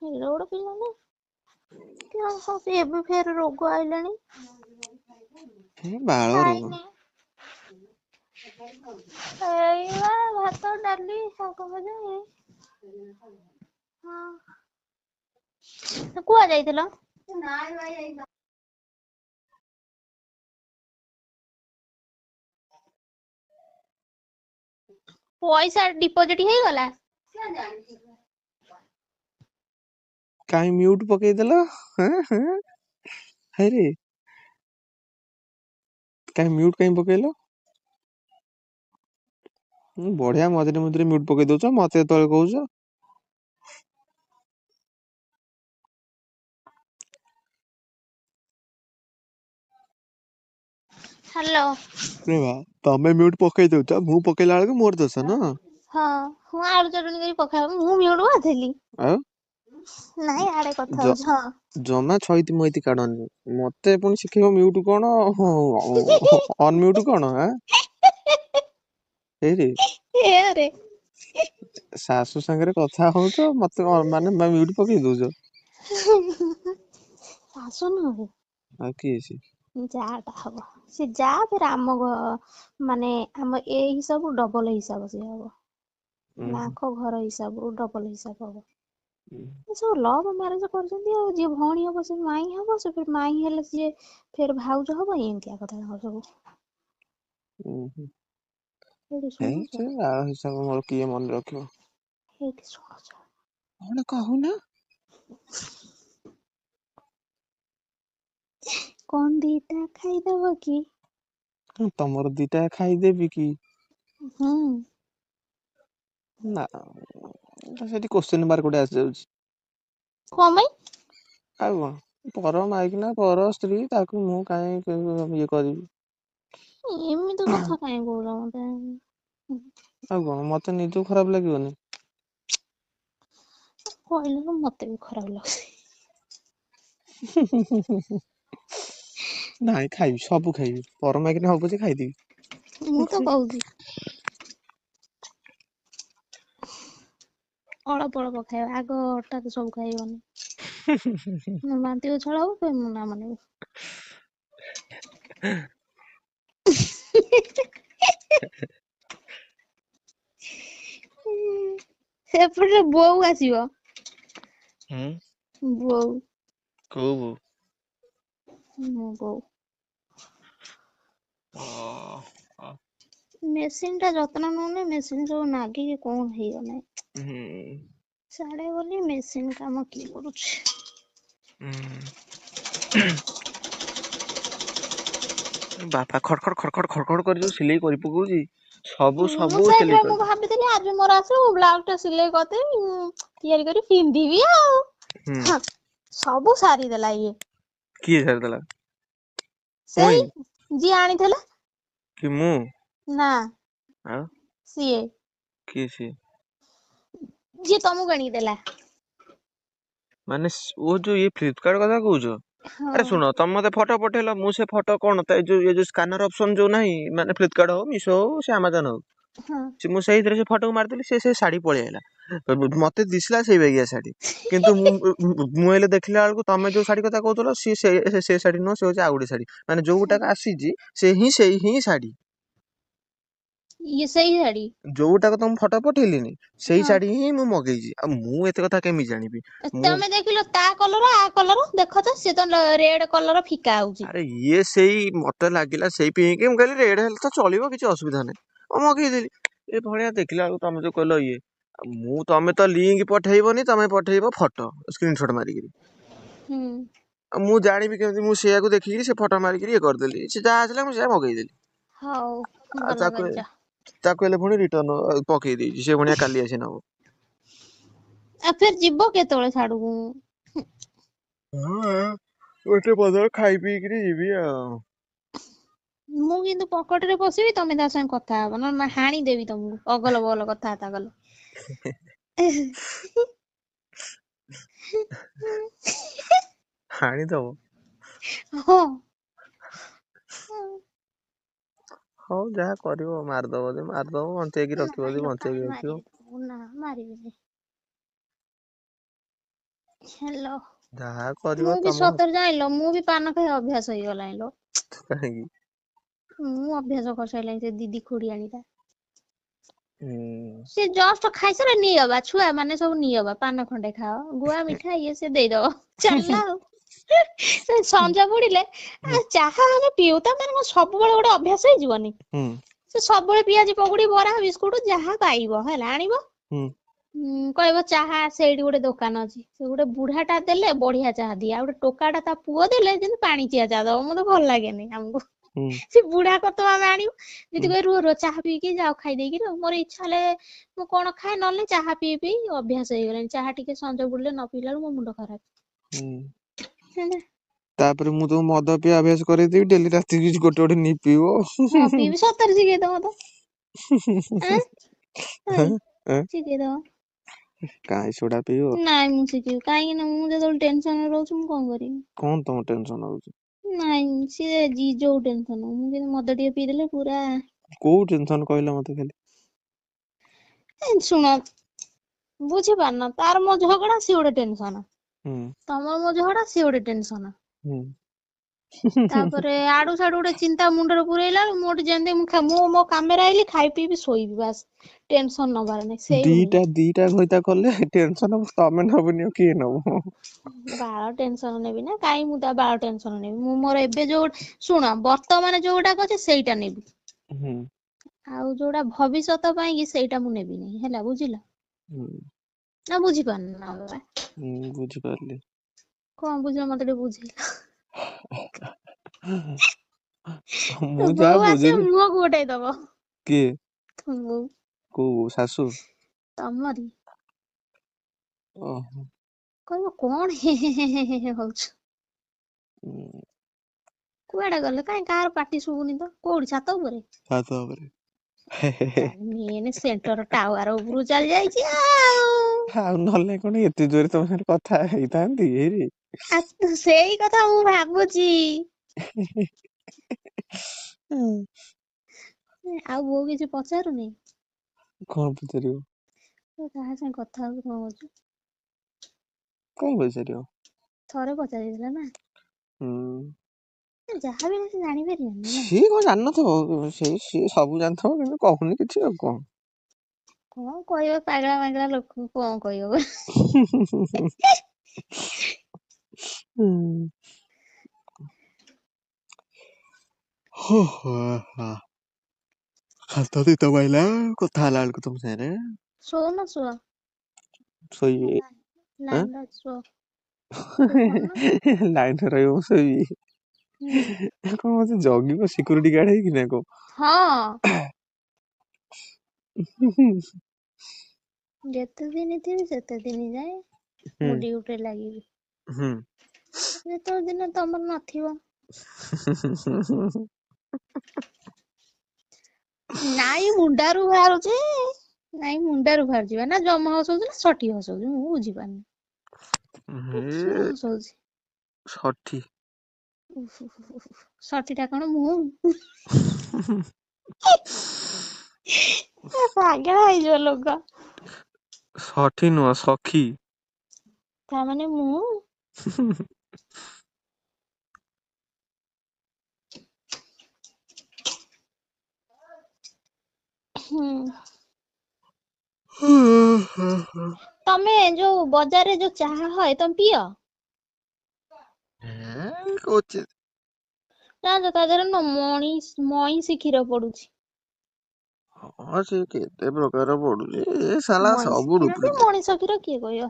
ଏଡେ ବଡ ପିଲାଟା, ଏବେ ଫେର ରୋଗ ଆଇଲାଣି। ବାଳ ରୋଗ। ଖାଇନି। ଏଇବା ଭାତ ଡାଲି ଶାଗ ଭଜା ହଁ କୁଆଡେ ଯାଇଥିଲ? ପଇସା ଡିପୋଜିଟ ହେଇଗଲା? କାହିଁ ମ୍ୟୁଟ ପକେଇଦେଲ ହେଇରେ। କାଇଁ ମ୍ୟୁଟ କାଇଁ ପକେଇଲ? ବଢିଆ ମଝିରେ ମଝିରେ ମ୍ୟୁଟ ପକେଇ ଦଉଛ, ମତେ ଯେତେବେଳେ କହୁଛ। ହାଲୋ। ତମେ ମ୍ୟୁଟ ପକେଇ ଦଉଛ, ମୁଁ ପକେଇଲା ବେଳକୁ ମୋର ଦୋଷ ନୁହଁ। ହଁ ମୁଁ ଆଳୁ ଚଟଣି କରି ପଖାଳ, ମୁଁ ମ୍ୟୁଟ କରିଥିଲି? ଆଉ ନାଇଁ ଆଡେ କଥା ଜ ହଉଛି ହଁ। ଜମା ଛଇତି ମଇତି କାଢନି, ମତେ ପୁଣି ଶିଖେଇବ ମ୍ୟୁଟ କଣ ଅନମ୍ୟୁଟ କଣ ହେଇରେ। ଏଆରେ ଶାଶୁ ସାଙ୍ଗରେ କଥା ହଉଛ, ମତେ ମାନେ ମ୍ୟୁଟ ପକେଇ ଦଉଛ। ଶାଶୁ ନୁହଁ। ଆଉ କିଏ ସେ? ଯା ଟା ହବ, ସେ ଯା ଫେରେ ଆମ ମାନେ ଆମ ଏଇ ହିସାବ ଡବଲ ହିସାବ ସେ ହବ, ଉଁ ନାଙ୍କ ଘର ହିସାବରୁ ଡବଲ ହିସାବ ହବ। ହୁଁ। ଏ ସବୁ ଲଭ ମ୍ୟାରେଜ କରୁଛନ୍ତି, ଆଉ ଯିଏ ଭଉଣୀ ହବ ସେ ମାଇଁ ହବ, ସେ ମାଇଁ ହେଲେ ସିଏ ଫେର ଭାଉଜ ହବ, ଏମିତିଆ କଥା ତାଙ୍କର ସବୁ। ଉହୁଁ ଏଇଠି ହେଇ ଶୁଣୁଛ ସେ ବାଳ ହିସାବ ମୋର କିଏ ମନେ ରଖିବ। ହେଇଠି ଶୁଣୁଛ। କଣ କହୁନ? କଣ ଦିଟା ଖାଇଦବ କି? ତମର 2ଟା ଖାଇଦେବି କି? ହୁଁ। ନା ସେଠି କୋଶ୍ଚିନ ମାର୍କ ଗୋଟେ ଆସିଯାଉଛି। କଣ ପାଇଁ? ଆଉ କଣ ପର ମାଇକିନା ପର ସ୍ତ୍ରୀ, ତାକୁ ମୁଁ କାହିଁ ଇଏ କରିବି। ଏମିତି କଥା କାଇଁ କହୁଛ ମତେ? ଆଉ କଣ ମତେ ନିଜକୁ ଖରାପ ଲାଗିବନି। କହିଲାରୁ ମତେ ବି ଖରାପ ଲାଗୁଛି। ନାଇଁ ଖାଇବି, ସବୁ ଖାଇବି, ପରମାଇକିନି ହବ ଯେ ଖାଇଦେବି। ମୁଁ ତ କହୁଛି ଅଳ୍ପ ଅଳ୍ପ ଖାଇବା, ଆଗ ହଠାତ୍ ସବୁ ଖାଇବନି। ବାନ୍ତି ଉଛଳ ହବ ଫେର ମୁଁ ନା ମାନିବି। ସେପଟେ ବୋଉ ଆସିବ। ହୁଁ ବୋଉ କୋଉ ବୋଉ? ମୋ ବୋଉ। ଅ ମେସିନ୍ ଟା ଯତ୍ନ ନଉନି, ମେସିନ୍ ସବୁ ନାଗିକି କଣ ହେଇଗଲାଣି। ହୁଁ ସାଡେ ଗଲି ମେସିନ୍ କାମ କିଏ କରୁଛି? ବାପା ଖଡ ଖଡ ଖଡ ଖଡ ଖଡ ଖଡ କରି ଯୋଉ ସିଲେଇ କରି ପକଉଛି, ସବୁ ମୁଁ ସବୁ ସିଲେଇ ସେଇଥିପାଇଁ ମୁଁ କରିଦେବି। ଭାବିଥିଲି ଆଜି ମୋର ଆସିବ, ମୁଁ ବ୍ଲାଉଜ ଟା ସିଲେଇ କରିଦେବି, ତିଆରି କରି ପିନ୍ଧିବି ଆଉ। ହୁଁ ହଁ, ସବୁ ସାରିଦେଲା ଇଏ। କିଏ ସାରିଦେଲା? ସେଇ ମୁଇଁ ଯିଏ ଆଣିଥିଲା। କି ମୁଁ? ନା ଆଉ ସିଏ। କିଏ ସିଏ? ଯିଏ ତମକୁ ଆଣିକି ଦେଲା। ମାନେ ଓ ଯୋଉ ଇଏ ଫ୍ଲିପକାର୍ଟ କଥା କହୁଛ? ହଁ ଆରେ ଶୁଣ, ତମେ ମତେ ଫଟୋ ପଠେଇଲ, ମୁଁ ସେ ଫଟୋ କଣ ଏ ଯୋଉ ସ୍କାନର ଅପସନ ଯୋଉ ନାହିଁ, ମାନେ ଫ୍ଲିପକାର୍ଟ ହଉ, ମିଶୋ ହଉ, ସେ ଆମାଜନ ହଉ, ହଁ ମୁଁ ସେଇଥିରେ ସେ ଫଟୋକୁ ମାରିଦେଲି, ସେ ଶାଢୀ ପଳେଇ ଆଇଲା। ମତେ ଦିଶିଲା ସେଇ ବାଗିଆ ଶାଢୀ, କିନ୍ତୁ ମୁଁ ହେଲେ ଦେଖିଲା ବେଳକୁ ତମେ ଯୋଉ ଶାଢୀ କଥା କହୁଥିଲ, ସିଏ ସେ ଶାଢୀ ନୁହଁ, ସେ ହଉଛି ଆଉ ଗୋଟେ ଶାଢୀ। ମାନେ ଯୋଉଟାକ ଆସିଛି ସେଇ ହିଁ ଶାଢୀ। ଇଏ ସେଇ ଶାଢୀ? ଯୋଉଟାକ ତମକୁ ଫଟୋ ପଠେଇଲିନି, ସେଇ ହଁ ଶାଢୀ ହିଁ ମୁଁ ମଗେଇଛି। ଆଉ ମୁଁ ଏତେ କଥା କେମିତି ଜାଣିବି? ମୁଁ ତମେ ଦେଖିଲ ତା କଲର ଆ କଲର ଦେଖ ତ, ସେ ତ ରେଡ କଲର ଫିକା ହଉଛି। ଆରେ ଇଏ ସେଇ ମତେ ଲାଗିଲା ସେଇ ପିଇକି, ମୁଁ କହିଲି ରେଡ ହେଲେ ତ ଚଳିବ, କିଛି ଅସୁବିଧା ନାହିଁ, ମୁଁ ମଗେଇଦେଲି। ଏ ଭଳିଆ ଦେଖିଲା ବେଳକୁ ତମେ ଯୋଉ କହିଲ ଇଏ, ତମେ ତ ଲିଙ୍କ ପଠେଇବନି, ତମେ ପଠେଇବ ଫଟୋ ସ୍କ୍ରିନସଟ ମାରିକିରି। ହୁଁ ଆଉ ମୁଁ ଜାଣିବି କେମିତି? ମୁଁ ସେଇଆକୁ ଦେଖିକିରି ସେ ଫଟୋ ମାରିକିରି ଇଏ କରିଦେଲି, ସେ ଯାହା ଆସିଲା ମୁଁ ସେଇଆ ମଗେଇଦେଲି। ହଉ ଆଉ ଭଲ କରିଛ। ତାକୁ ହେଲେ ପୁଣି ରିଟର୍ନ ପକେଇ ଦେଇଛି, ସେ ପୁଣି କାଲି ଆସି ନବ। ଆଉ ଫେର ଯିବ କେତେବେଳେ ସାଡୁକୁ? ହଁ, ଗୋଟେ ପଦର ଖାଇ ପିଇକିରି ଯିବି ଆଉ। ମୁଁ କିନ୍ତୁ ପକଡରେ ପଶିବି, ତମେ ତା ସାଙ୍ଗେ କଥା ହବ, ନହେଲେ ହାଣିଦେବି ତମକୁ, ଅଗଲ ବଗଲ କଥାବାର୍ତ୍ତା କଲେ। ହାଣିଦବ? ହଁ। ହଉ ଯାହା କରିବ, ମାରିଦବ ଯଦି ମାରିଦବ, ବଞ୍ଚେଇକି ରଖିବ ଯଦି ନାଇଁଲୋ କାଇଁ ବଞ୍ଚେଇକି ରଖିବ। ମାରିବି ନା ମାରିବିନି। ହେଲୋ। ଯାହା କରିବ ମୁଁ ବି ତମ ସତରେ ଜାଣିଲ, ମୁଁ ବି ପାନ ଖାଇବା ଅଭ୍ୟାସ ହେଇଗଲାଣି ଲୋ। କାହିଁକି? ମୁଁ ଅଭ୍ୟାସ କରିସାରିଲାଣି, ସେ ଦିଦି ଖୁଡିଆଣିଟା। ହୁଁ ସେ ଜଷ୍ଟ ଖାଇସାରିଲେ ନିଅବା, ଛୁଆ ମାନେ ସବୁ ନିଅବା, ପାନ ଖଣ୍ଡେ ଖାଅ, ଗୁଆ ମିଠା ଇଏ ସେ ଦେଇଦବ, ଚାଲିଲା ଆଉ। ସଞ୍ଜ ବୁଡିଲେ ହୁଁ ଚାହା ଆମେ ପିଉ, ତା ମାନେ କଣ ସବୁବେଳେ ଗୋଟେ ଅଭ୍ୟାସ ହେଇଯିବନି? ହୁଁ ସେ ସବୁବେଳେ ପିଆଜି ପକୁଡି ବରା ବିସ୍କୁଟ ଯାହା ପାଇବ ହେଲା ଆଣିବ। ହୁଁ କହିବ ଚାହା ସେଇଠି ଗୋଟେ ଦୋକାନ ଅଛି, ସେ ଗୋଟେ ବୁଢା ଟା ଦେଲେ ବଢିଆ ଚାହା ଦିଏ, ଆଉ ଗୋଟେ ଟୋକା ଟା ତା ପୁଅ ଦେଲେ ଯେମିତି ପାଣି ଚିଆ ଚା ଦବ, ମତେ ଭଲ ଲାଗେନି ଆମକୁ। ହୁଁ ସେ ବୁଢା କରିଦବ ଆମେ ଆଣିବୁ, ଯଦି ହୁଁ କହିବେ ରୁହ ରୁହ ଚାହା ପିଇକି ଯାଅ ଖାଇଦେଇକି, ମୋର ଇଚ୍ଛା ହେଲେ ମୁଁ କଣ ଖାଏ, ନହେଲେ ଚାହା ପିଇ ପିଇ ଅଭ୍ୟାସ ହେଇଗଲାଣି, ଚାହା ଟିକେ ସଞ୍ଜ ବୁଡିଲେ ନ ପିଇଲା ବେଳକୁ ମୋ ମୁଣ୍ଡ ଖରାପ। ହୁଁ। ହେଲା। ତାପରେ ମୁଁ ତମକୁ ମଦ ପିଇବା ଅଭ୍ୟାସ କରେଇଦେବି, ଡେଲି ରାତିକି ଗୋଟେ ଗୋଟେ ନେଇ ପିଇବ। ହଁ ପିଇବି, ସତରେ ଶିଖେଇଦବ ତ। ଆଁ ଏଇ ଶିଖେଇଦବ। କାଇଁ ସେଗୁଡା ପିଇବ? ନାଇଁ ମୁଁ ଶିଖିବି, କାହିଁକି ନା ମୁଁ ଯେତେବେଳେ ଟେନସନରେ ରହୁଛି ମୁଁ କଣ କରିବି? କଣ ତମ ଟେନସନ ହଉଛି? ନାଇଁ ସିଏ ଯୋଉ ଟେନସନ, ମୁଁ କିନ୍ତୁ ମଦ ଟିକେ ପିଇଦେଲେ ପୁରା କୋଉ ଟେନସନ କହିଲ ମତେ ଖାଲି? ଶୁଣ ବୁଝିପାରୁନ, ତାର ମୋ ଝଗଡା ସିଏ ଗୋଟେ ଟେନସନ। ହୁଁ ତମର ମୋ ଝଗଡା ସିଏ ଗୋଟେ ଟେନସନ। ହୁଁ। ତାପରେ ଆଡୁ ସାଡୁ ଗୋଟେ ଚିନ୍ତା ମୁଣ୍ଡରେ ପୁରେଇଲା ବେଳକୁ, ମୁଁ ଗୋଟେ ଯେମିତି ମୁଁ ମୋ କାମରେ ଆଇଲି, ଖାଇ ପିଇବି ଶୋଇବି ବାସ୍, ଟେନସନ ନବାର ନାହିଁ। ସେଇଭଳିଆ ଦିଟା ଘଇତା କଲେ ଟେନସନ ତମେ ନବନି ଆଉ କିଏ ନବ? ବାଳ ଟେନସନ ନେବି ନା, କାହିଁ ମୁଁ ତା ବାଳ ଟେନସନ ନେବି, ମୁଁ ମୋର ଏବେ ଯୋଉ ଶୁଣ ବର୍ତ୍ତମାନ ଯୋଉଗୁଟାକ ଅଛି ସେଇଟା ନେବି। ହୁଁ। ଆଉ ଯୋଉଟା ଭବିଷ୍ୟତ ପାଇଁ କି ସେଇଟା ମୁଁ ନେବିନି, ହେଲା ବୁଝିଲ? ହୁଁ। ନା ବୁଝିପାରୁନ? ହୁଁ ବୁଝିପାରିଲି। କଣ ବୁଝିଲ ମତେ ଟିକେ ବୁଝେଇଲ? ମୁଁ ଯାହା ବୋଉ ଆସିବ ବୁଝିଲି। ମୁହଁକୁ ଗୋଟାଇ ଦବ। କିଏ? ତମ ବୋଉ। କୋଉ ଶାଶୁ? ତମରି। ଓହୋ। କହିବ କଣ ହେଁ ହଉଛୁ? ହୁଁ। କୁଆଡେ ଗଲେ କାଇଁ କାହାର ପାଟି ଶୁଭୁନି ତ, କୋଉଠି ଛାତ ଉପରେ? ଛାତ ଉପରେ। ମେନ ସେଣ୍ଟର ଟାୱାର ଉପରୁ ଚାଲି ଯାଇଛି ଆଉ। ଆଉ ନହେଲେ କଣ ଏତେ ଜୋରେ ତମ ସାଙ୍ଗରେ କଥା ହେଇଥାନ୍ତି ହେଇରି। ଆ ସେଇ କଥା ମୁଁ ଭାବୁଛି। ଆଉ ବୋଉ କିଛି ପଚାରୁନି? କଣ ପଚାରିବ? ତୁ କାହା ସାଙ୍ଗେ କଥା ହଉଛୁ କଣ କରୁଛୁ? କଣ ପଚାରିବ? ଥରେ ପଚାରିଥିଲା ନା? ଯାହା ବି ସେ ଜାଣିପାରିବନି ନା? ସିଏ କଣ ଜାଣିନଥିବ, ସିଏ ସବୁ ଜାଣିଥିବ କିନ୍ତୁ କହୁନି କିଛି ଆଉ କଣ। କଣ କହିବ ପାଗଳା ମାଗଳା ଲୋକକୁ କଣ କହିବ? ଖାଲି ତ ନିଦ ମାଇଲା କଥା ହେଲା ବେଳକୁ ତମ ସାଙ୍ଗରେ। ଶୋଉନ ଶୁଅ। ଶୋଇବି। ଲାଇନରେ ଅଛି ଶୁଅ। ଶୋଇପଡୁନ। ଲାଇନରେ ରହିବ ମୁଁ ଶୋଇବି। ହୁଁ। କଣ ମତେ ଜଗିବ ସିକ୍ୟୁରିଟି ଗାର୍ଡ ହେଇକି ନା କଣ? ହଁ। ଯେତେ ଦିନ ଥିବି ସେତେ ଦିନ ଯାଏ ହୁଁ ମୁଁ ଡ୍ୟୁଟିରେ ଲାଗିବି। ହୁଁ। ଯେତେବେଳେ ଦିନ ତମର ନଥିବ। ନାଇଁ ମୁଣ୍ଡାରୁ ବାହାରୁଛି। ନାଇଁ ମୁଣ୍ଡାରୁ ବାହାରୁଛି ବା ନା ଜମ ହସଉଛି ନା ସଠି ହସଉଛି ମୁଁ ବୁଝିପାରୁନି। କିଏ ହସଉଛି? ଷଠି। ଷଠିଟା କଣ ମୁଁ? ପାଗଳା ହେଇଯିବ ଲୋକ। ଷଠି ନୁହଁ ସଖୀ। ତା ମାନେ ମୁଁ? ହୁଁ। ତମେ ଯୋଉ ବଜାରରେ ଯୋଉ ଚାହା ହଏ ତମେ ପିଅ? କୋଚିତ୍। ଜାଣିଛ ତା ଦେହରେ ନା ମଇଁଷି କ୍ଷୀର ପଡୁଛି। ହଁ ସେ କେତେ ପ୍ରକାର ପଡୁଛି ଏ ସାଲା ମଇଁଷି ସବୁ କ୍ଷୀର କି ଡୁପ୍ଲିକେଟ। ମଣିଷ କ୍ଷୀର କିଏ କହିବ?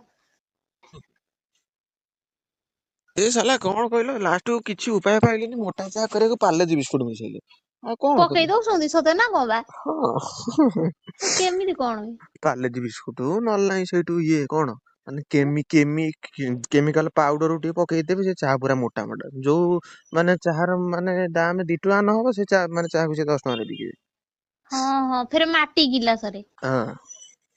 ଏ ସାଲା କଣ କହିଲ ଲାଷ୍ଟକୁ କିଛି ଉପାୟ ପାଇଲେନି ମୋଟା ଚାହା କରିବାକୁ ପାର୍ଲେଜି ବିସ୍କୁଟ ମିଶେଇଲେ। ଆଉ କଣ ପକେଇ କରିବ? ଦଉଛନ୍ତି ସତେ ନା କଣ ବା? ହଁ। କେମିତି କଣ? ପାର୍ଲେଜି ବିସ୍କୁଟ ନହେଲେ ନାହିଁ ସେଇଠୁ ଇଏ କଣ ମାନେ କେମିକାଲ ପାଉଡର ଟିକେ ପକେଇଦେବେ ସେ ଚାହା ପୁରା ମୋଟା ମୋଟା ଯୋଉ ମାନେ ଚାହାର ମାନେ ଦାମ 2 ଟଙ୍କା ନହବ ସେ ଚା ମାନେ ଚାହାକୁ ସେ 10 ଟଙ୍କାରେ ବିକିବେ। ହଁ ହଁ ଫେରେ ମାଟି ଗିଲାସରେ। ହଁ।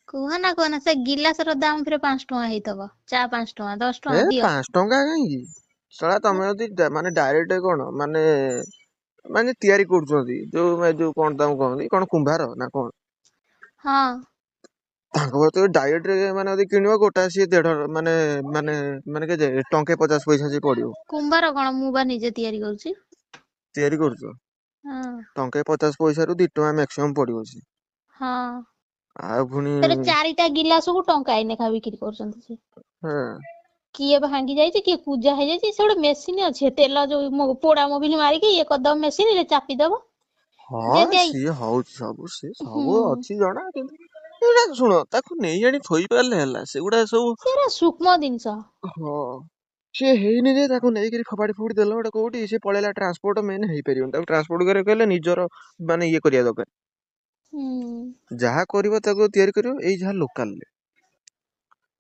କୁହନା କୁହନା ସେ ଗିଲାସ ର ଦାମ ଫେରେ 5 ଟଙ୍କା ହେଇଥିବ ଚା 5 ଟଙ୍କା 10 ଟଙ୍କା ଦିଅ। 5 ଟଙ୍କା କାହିଁକି ଶଳା ତମେ ଯଦି ମାନେ ଡାଇରେକ୍ଟ କଣ ମାନେ ତିଆରି କରୁଛନ୍ତି ଯୋଉ କଣ ତାଙ୍କୁ କହନ୍ତି କଣ କୁମ୍ଭାର ନା କଣ? ହଁ। ତାଙ୍କ ଡାଇରେକ୍ଟ ରେ ମାନେ ଯଦି କିଣିବ ଗୋଟା ସିଏ ମାନେ କେତେ ଟଙ୍କେ 50 ପଇସା ସିଏ ପଡିବ। କୁମ୍ଭାର କଣ ମୁଁ ବା ନିଜେ ତିଆରି କରୁଛି। ତିଆରି କରୁଛ ହଁ ଟଙ୍କେ 50 ପଇସା ରୁ 2 ଟଙ୍କା ମାକ୍ସିମମ୍ ପଡିବ ସିଏ। ହଁ ଆଉ ପୁଣି ଫେରେ 4ଟା ଗିଲାସକୁ ଟଙ୍କାଏ ନେଖା ବିକ୍ରି କରୁଛନ୍ତି ସେ। ହଁ। କିଏ ଭାଙ୍ଗି ଯାଇଛି କିଏ ପୂଜା ହେଇଯାଇଛି ସେ ଗୋଟେ ମେସିନ୍ ଅଛି ତେଲ ଯୋଉ ପୋଡା ମୋବିଲ ମାରିକି ଇଏ କରିଦବ ମେସିନ ରେ ଚାପିଦବ। ହଁ ଯେମିତି ସିଏ ହଉଛି ସବୁ ସିଏ ହୁଁ ସବୁ ଅଛି ଜଣା କିନ୍ତୁ ଏଇଟା ଶୁଣ ତାକୁ ନେଇ ଆଣି ଥୋଇ ପାରିଲେ ହେଲା ସେଗୁଡା ସବୁ ସେରା ସୂକ୍ଷ୍ମ ଜିନିଷ। ହଁ। ସିଏ ହେଇନି ଯେ ତାକୁ ନେଇକରି ଫୋପାଡି ଦେଲ ଗୋଟେ କୋଉଠି ସେ ପଳେଇଲା ଟ୍ରାନ୍ସପୋର୍ଟ ମେନ୍ ହେଇପାରିବନି ତାକୁ ଟ୍ରାନ୍ସପୋର୍ଟ କରିବାକୁ ହେଲେ ନିଜର ମାନେ ଇଏ କରିବା ହୁଁ ଦରକାର। ଯାହା କରିବ ତାକୁ ତିଆରି କରିବ ଏଇ ଯାହା ଲୋକାଲରେ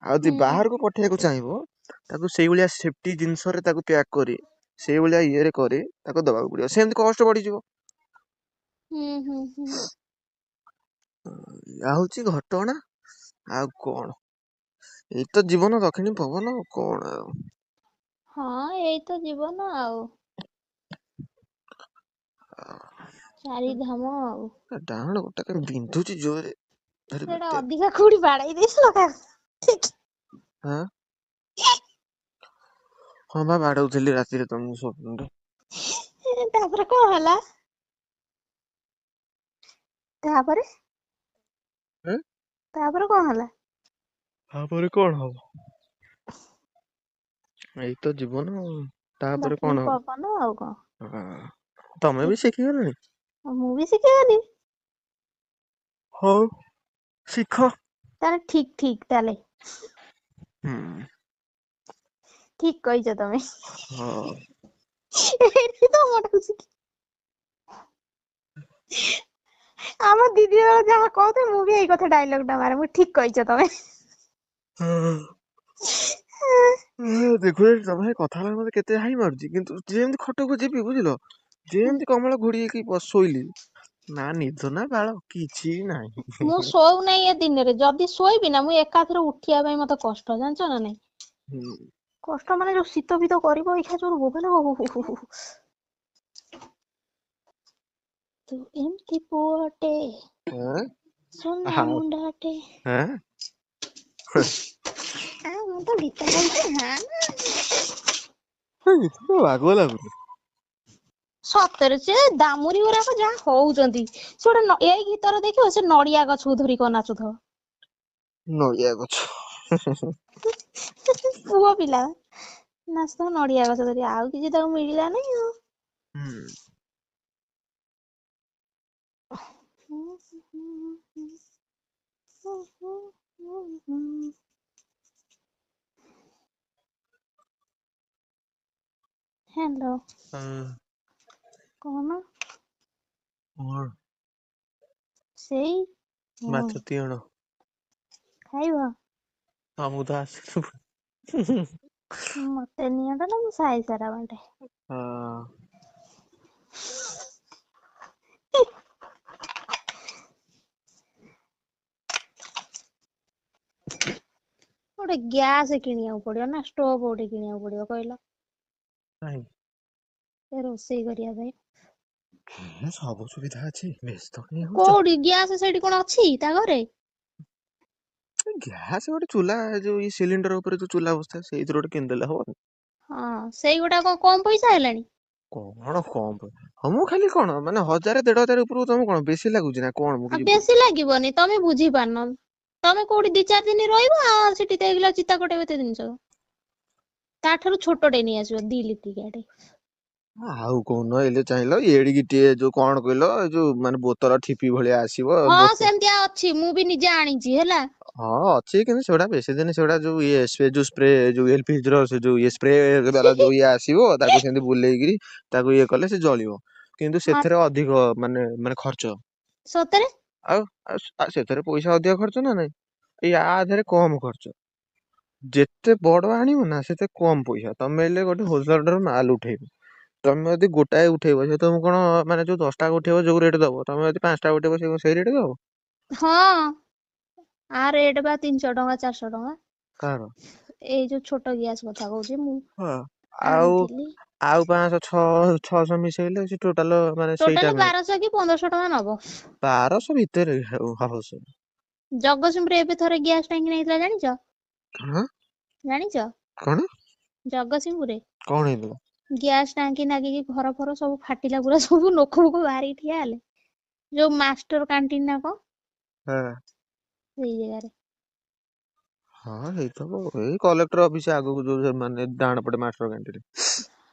ଆଉ ଯଦି ହୁଁ ବାହାରକୁ ପଠେଇବାକୁ ଚାହିଁବ ତାକୁ ସେଇଭଳିଆ ସେଫ୍ଟି ଜିନିଷରେ ତାକୁ ପ୍ୟାକ୍ କରି ସେଇଭଳିଆ ଇଏରେ କରି ତାକୁ ଦବାକୁ ପଡିବ ସେମିତି କଷ୍ଟ ବଢିଯିବ। ହୁଁ ହୁଁ ହୁଁ। ଏଇଆ ହଉଛି ଘଟଣା ଆଉ କଣ? ଏଇତ ଜୀବନ ଦକ୍ଷିଣୀ ପବନ ଆଉ କଣ ଆଉ? ହଁ ଏଇତ ଜୀବନ ଆଉ। ଚାରିଧାମ ଆଉ। ଡାହାଣ ଗୋଡଟା ବିନ୍ଧୁଛି ଜୋରରେ। ସେଇଟା ଅଧିକା କୋଉଠି ବାଡେଇ ଦେଇଥିଲ କାହାକୁ? ହଁ। ହଁ ବା ବାଡଉଥିଲି ରାତିରେ ତମକୁ ସ୍ୱପ୍ନରେ। ତାପରେ କଣ ହେଲା? ତାପରେ ଆଁ ତାପରେ କଣ ହେଲା? ତାପରେ କଣ ହବ? ଏଇତ ଜୀବନ ଆଉ ତାପରେ ଦକ୍ଷିଣୀ କଣ ପବନ ଆଉ କଣ ହବ? ହଁ ତମେ ବି ଶିଖିଗଲଣି? ମୁଁ ବି ଶିଖିଗଲି। ହଉ ଶିଖ। ତାହେଲେ ଠିକ ଠିକ ତାହେଲେ। ହୁଁ। ଠିକ କହିଛ ତମେ। ହଁ। ଆମ ଦିଦି ଯାହା କହୁଥିବେ ମୁଁ ବି ଏଇ କଥା ଡାଇଲଗ ଟା ମାରେ ମୁଁ ଠିକ କହିଛ ତମେ। ହଁ। ଦେଖୁଛ ତମେ କଥା ହେବାକୁ ମତେ କେତେ ହାଇ ମାରୁଛି କିନ୍ତୁ ଯେମିତି ଖଟକୁ ଯିବି ବୁଝିଲ ଯେମିତି କମଳ ଘୋଡି ହେଇକି ଶୋଇଲି ନା ନିଦ ନା ବାଳ କିଛି ନାହିଁ। ମୁଁ ଶୋଉନାହିଁ ଏ ଦିନରେ ଯଦି ଶୋଇବି ନା ମୁଁ ଏକାଥରେ ଉଠିବା ପାଇଁ ମତେ କଷ୍ଟ ଜାଣିଛ ନା ନାଇଁ। ହୁଁ। କଷ୍ଟ ମାନେ ଯୋଉ ଶୀତ ଫିତ କରିବ ଏଇଖା ଯୋଉ ବୋପା ଲୋ ତୁ ଏମିତି ପୁଅଟେ ଆଁ? ସୁନା ଆଉ ମୁଣ୍ଡାଟେ। ଆଁ? ମୁଁ ତ ଗୀତ ଗାଉଛି ନା ହେ ଗୀତ ତ ବାଗ ଲାଗୁନି। ସତରେ ସେ ଦାମୁରି ଗୁରାକ ଯାହା ହଉଛନ୍ତି ସେ ଗୋଟେ ଏଇ ଗୀତରେ ଦେଖିବ ସେ ନଡିଆ ଗଛକୁ ଧରି କଣ ନାଚୁଥିବ। ନଡ଼ିଆ ଗଛ। ପୁଅ ପିଲା ନାଚୁଥିବ ନଡିଆ ଗଛ ଧରି, ଆଉ କିଛି ତାକୁ ମିଳିଲା ନାଇଁ ଆଉ। ହୁଁ। ହ୍ୟାଲୋ। ହଁ। କହୁନ। କଣ? ସେଇ ମାଛ ତିଅଣ। ଖାଇବ? ତମକୁ ତ ଆସୁଥିବ। ମତେ ନିଅଣ୍ଟ ନା ମୁଁ ସାଇ ସାରା ବାଣ୍ଟେ। ହଁ। ଗୋଟେ ଗ୍ୟାସ କିଣିବାକୁ ପଡିବ ନା ଷ୍ଟୋଭ ଗୋଟେ କିଣିବାକୁ ପଡିବ କହିଲ? କାଇଁ? ଏ ରୋଷେଇ କରିବା ପାଇଁ। ସବୁ ସୁବିଧା ଅଛି ବ୍ୟସ୍ତ କାଇଁ ହଉଛ? କୋଉଠି ଗ୍ୟାସ ସେଇଠି କଣ ଅଛି ତା ଘରେ? ଗ୍ୟାସ ଗୋଟେ ଚୁଲା ଯୋଉ ସିଲିଣ୍ଡର ଉପରେ ଯୋଉ ଚୁଲା ବସିଥାଏ ସେଇଥିରେ ଗୋଟେ କିଣିଦେଲେ ହବନି? ହଁ ସେଇଗୁଟା କଣ କମ ପଇସା ହେଲାଣି? କଣ କମ ହଁ ମୁଁ ଖାଲି କଣ ମାନେ 1000 1500 ଉପରକୁ ତମକୁ କଣ ବେଶୀ ଲାଗୁଛି ନା କଣ ମୁଁ ଆଉ କିଛି ବେଶୀ ଲାଗିବନି ତମେ ବୁଝିପାରୁନ। ତମେ କୋଉଠି 2-4 ଦିନ ରହିବ ଆଉ ସେଠି ଦେଇଗଲ ଚିତା କଟେଇବ ଏତେ ଜିନିଷ। ତା ଠାରୁ ଛୋଟଟେ ନେଇ ଆସିବ 2 ଲିଟ୍ରିକିଆଟେ। ଆଉ କହୁନ ଏଇଲେ ଚାହିଁଲ ଏଡିକି ଟିକେ ଯୋଉ କଣ କହିଲ ଏଇ ଯୋଉ ମାନେ ବୋତଲ ଠିପି ଭଳିଆ ଆସିବ ହଁ ବୋତଲ। ସେମିତିଆ ଅଛି ମୁଁ ବି ନିଜେ ଆଣିଛି ହେଲା। ହଁ ଅଛି କିନ୍ତୁ ସେଗୁଡା ବେଶୀ ଦିନ ସେଗୁଡା ଯୋଉ ଯୋଉ ସ୍ପ୍ରେ ଯୋଉ ଏଲପିଜି ର ସେ ଯୋଉ ସ୍ପ୍ରେ ବାଲା ଯୋଉ ଆସିବ ତାକୁ ସେମିତି ବୁଲେଇକିରି ତାକୁ କଲେ ସେ ଜଳିବ କିନ୍ତୁ ହଁ ସେଥିରେ ଅଧିକ ମାନେ ଖର୍ଚ୍ଚ। ସତରେ? ଆଉ ସେଥିରେ ପଇସା ଅଧିକ ଖର୍ଚ୍ଚ ନା ନାଇଁ ଏଇ ଆ ଦେହରେ କମ ଖର୍ଚ୍ଚ। ଯେତେ ବଡ ଆଣିବ ନା ସେତେ କମ ପଇସା ତମେ ହେଲେ ଗୋଟେ ହୋଲସେଲର ମାଲ ଉଠେଇବ। ତମେ ଯଦି ଗୋଟାଏ ଉଠେଇବ ସେ ତମକୁ କଣ ମାନେ ଯୋଉ 10ଟା ଉଠେଇବ ଯୋଉ ରେଟ ଦବ ତମେ ଯଦି 5ଟା ଉଠେଇବ ସେ ସେଇ ରେଟ ଦବ? ହଁ ଆ ରେଟ ବା 300 ଟଙ୍କା 400 ଟଙ୍କା। କାହାର? ଏଇ ଯୋଉ ଛୋଟ ଗ୍ୟାସ କଥା କହୁଛି ମୁଁ ହଁ ଆଉ ଆଣିଥିଲି। ଆଉ 500 600 ମିଶେଇଲେ ସେ ଟୋଟାଲ ମାନେ ଟୋଟାଲ ସେଇଟା 1200 କି 1500 ଟଙ୍କା ନବ। 1200 ଭିତରେ ହବ ସେ। ଜଗତସିଂହପୁରରେ ଏବେ ଥରେ ଗ୍ୟାସ ଟାଙ୍କି ନେଇଥିଲା ଜାଣିଛ? କଣ? ଜାଣିଛ କଣ ଜଗତସିଂହପୁରରେ? କଣ ହେଇଥିଲା? ଗ୍ୟାସ ଟାଙ୍କି ନାଗିକି ଘର ଫର ସବୁ ଫାଟିଲା ପୁରା ସବୁ ଲୋକ ଫୋକ ବାହାରିକି ଠିଆ ହେଲେ। ଯୋଉ ମାଷ୍ଟର କ୍ୟାଣ୍ଟିନ ନା କଣ? ହଁ। ସେଇ ଜାଗାରେ। ହଁ ହେଇଥିବ ଏଇ କଲେକ୍ଟର ଅଫିସ ଆଗକୁ ଯୋଉ ମାନେ ଡାହାଣ ପଟେ ମାଷ୍ଟର କ୍ୟାଣ୍ଟିନ।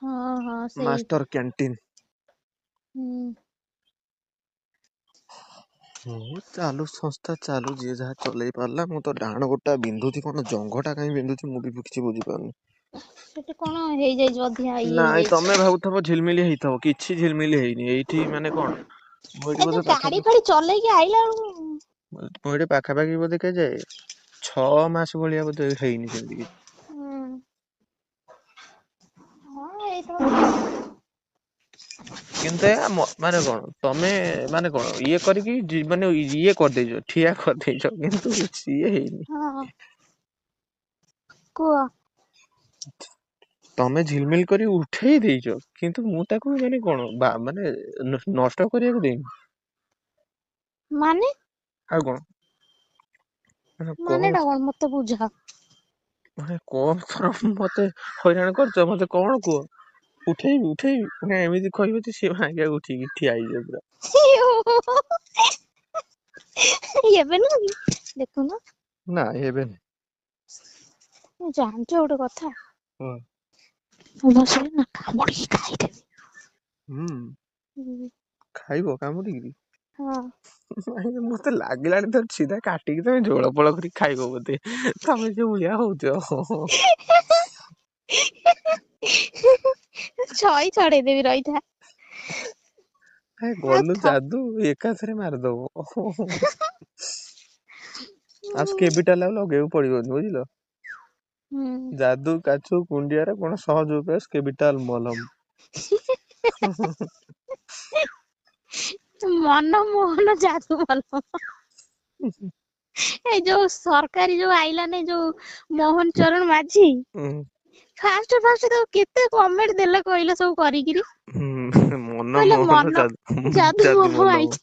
ହଁ ହଁ ସେଇଠି। Master canteen. ହୁଁ। ହଉ ଚାଲୁ ସଂସ୍ଥା ଚାଲୁ ଯିଏ ଯାହା ଚଲେଇ ପାରିଲା ମୁଁ ତ ଡାହାଣ ଗୋଡଟା ବିନ୍ଧୁଛି କଣ ଜଙ୍ଘ ଟା କାଇଁ ବିନ୍ଧୁଛି ମୁଁ ବି କିଛି ବୁଝିପାରୁନି। ସେଠି କଣ ହେଇଯାଇଛି ଅଧିକା ଇଏ ନାଇଁ ହେଇଯାଇଛି। ତମେ ଭାବୁଥିବ ଝିଲମିଲି ହେଇଥିବ କିଛି ଝିଲମିଲି ହେଇନି ଏଇଠି ମାନେ କଣ ମୁଁ ଏଇଠି ଏ ବୋଧେ ଯୋଉ ଗାଡି ପାଖାପାଖି ଫାଡି ଚଲେଇକି ଆଇଲା ବେଳକୁ ମୁଁ ଏଠି ପାଖାପାଖି ବୋଧେ କେତେ 6 ମାସ ଭଳିଆ ବୋଧେ ହେଇନି ସେମିତି କିଛି। ହଁ ହେଇଥିବ। କିନ୍ତୁ ମାନେ କଣ ତମେ ମାନେ କଣ ଇଏ କରିକି ମାନେ ଇଏ କରିଦେଇଛ ଠିଆ କରିଦେଇଛ କିନ୍ତୁ ସିଏ ହେଇନି। ହଁ କୁହ। ତମେ ଝିଲମିଲ କରି ଉଠେଇ ଦେଇଛ କିନ୍ତୁ ମୁଁ ତାକୁ ମାନେ କଣ ମାନେ ନଷ୍ଟ କରିବାକୁ ଦେଇନି। ମାନେ? ଆଉ କଣ? ମାନେ ଟା କଣ ମତେ ବୁଝାଅ। ମାନେ କମ ଥର ମତେ ହଇରାଣ କରୁଛ ମତେ କଣ କୁହ? ଉଠେଇବି ଉଠେଇବି ନା ଏମିତି କହିବ ଯେ ସିଏ ଆଗେ ଉଠିକି ଠିଆ ହେଇଯିବ ପୁରା। ଏବେ ନୁହଁ କି ଦେଖୁନ। ନାଇଁ ଏବେ ନୁହଁ। ଜାଣିଛ ଗୋଟେ କଥା? ହଁ। ମୁଁ ବସିଲେ ନା କାମୁଡିକି ଖାଇଦେବି। ହୁଁ ହୁଁ ଖାଇବ କାମୁଡିକିରି? ହଁ। ନାଇଁ ମତେ ଲାଗିଲାଣି ତମେ ସିଧା କାଟିକି ତମେ ଝୋଳ ଫୋଳ କରି ଖାଇବ ବୋଧେ। ତମେ ଯୋଉ ଭଳିଆ ହଉଛ। ଛଇ ଛଡେଇଦେବି ରହିଥା। ହେ ଆଉ ଗଲୁ ଯାଦୁ ଏକାଥରେ ମାରିଦବ। ଆଉ ସ୍କେବିଟାଲ ଆଉ ଲଗେଇବାକୁ ପଡିବନି ବୁଝିଲ। ହୁଁ ଯାଦୁ କାଛୁ କୁଣ୍ଡିଆରେ କଣ ସହଜ ଉପାୟ ସ୍କେବିଟାଲ ମଲମ। ମନମୋହନ ଯାଦୁ ମଲମ। ଏଇ ଯୋଉ ସରକାରୀ ଯୋଉ ଆଇଲାନି ଯୋଉ ମୋହନ ଚରଣ ମାଝୀ। ଫାଷ୍ଟ ତମେ କେତେ କମେଣ୍ଟ ଦେଲେ କହିଲେ ସବୁ କରିକିରି ମନ କହିଲେ ମୋହନ ମନ ଯାଦୁ ଯାଦୁ ମନ ମନ ଆଇଛି।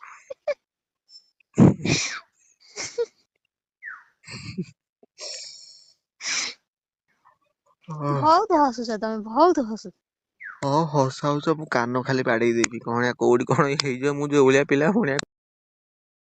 ହଁ ବହୁତ ହସୁଛ ତମେ, ବହୁତ ହସୁଛ। ହସାଉଛ ମୁଁ କାନ ଖାଲି ବାଡେଇ ଦେବି କଣ କୋଉଠି କଣ ହେଇଯିବ ମୁଁ ଯୋଉ ଭଳିଆ ପିଲା ଭଳିଆ